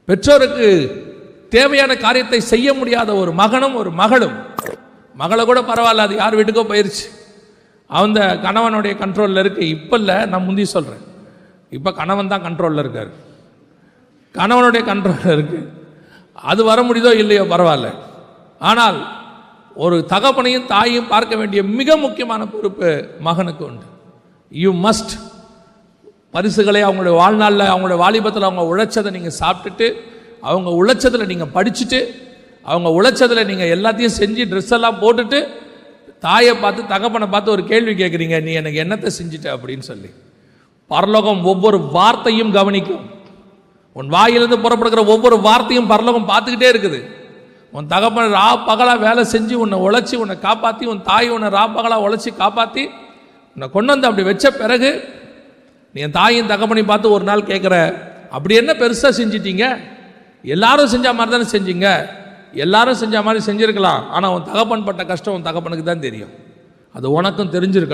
பெற்றோருக்கு தேவையான காரியத்தை செய்ய முடியாத ஒரு மகனும் ஒரு மகளும், மகளை கூட பரவாயில்ல, அது யார் வீட்டுக்கோ போயிடுச்சு, அந்த கணவனுடைய கண்ட்ரோலில் இருக்குது. இப்போ இல்லை, நான் முந்தி சொல்கிறேன், இப்போ கணவன் தான் கண்ட்ரோலில் இருக்கார், கணவனுடைய கண்ட்ரோலில் இருக்குது. அது வர முடியுதோ இல்லையோ பரவாயில்ல. ஆனால் ஒரு தகப்பனையும் தாயையும் பார்க்க வேண்டிய மிக முக்கியமான பொறுப்பு மகனுக்கு உண்டு. யூ மஸ்ட் பரிசுகளை அவங்களுடைய வாழ்நாளில், அவங்களுடைய வாலிபத்தில் அவங்க உழைச்சதை நீங்கள் சாப்பிட்டுட்டு, அவங்க உழைச்சதில் நீங்கள் படிச்சுட்டு, அவங்க உழைச்சதில் நீங்கள் எல்லாத்தையும் செஞ்சு ட்ரெஸ் எல்லாம் போட்டுட்டு, தாயை பார்த்து தகப்பனை பார்த்து ஒரு கேள்வி கேட்குறீங்க, நீ எனக்கு என்னத்தை செஞ்சுட்ட அப்படின்னு சொல்லி. பரலோகம் ஒவ்வொரு வார்த்தையும் கவனிக்கும். உன் வாயிலிருந்து புறப்படுகிற ஒவ்வொரு வார்த்தையும் பரலோகம் பார்த்துக்கிட்டே இருக்குது. உன் தகப்பன் ரா பகலாக வேலை செஞ்சு உன்னை உழைச்சி உன்னை காப்பாற்றி, உன் தாய் உன்னை ரா பகலாக உழைச்சி காப்பாற்றி உன்னை கொண்டு வந்து அப்படி வச்ச பிறகு நீ என் தாயின் தகப்பனை பார்த்து ஒரு நாள் கேட்குற, அப்படி என்ன பெருசாக செஞ்சிட்டீங்க? எல்லாரும் செஞ்ச மாதிரி தானே செஞ்சீங்க, எல்லாரும் செஞ்ச மாதிரி செஞ்சுருக்கலாம், ஆனால் உன் தகப்பன் பட்ட கஷ்டம் உன் தகப்பனுக்கு தான் தெரியும், அது உனக்கும் தெரிஞ்சிருக்கணும்.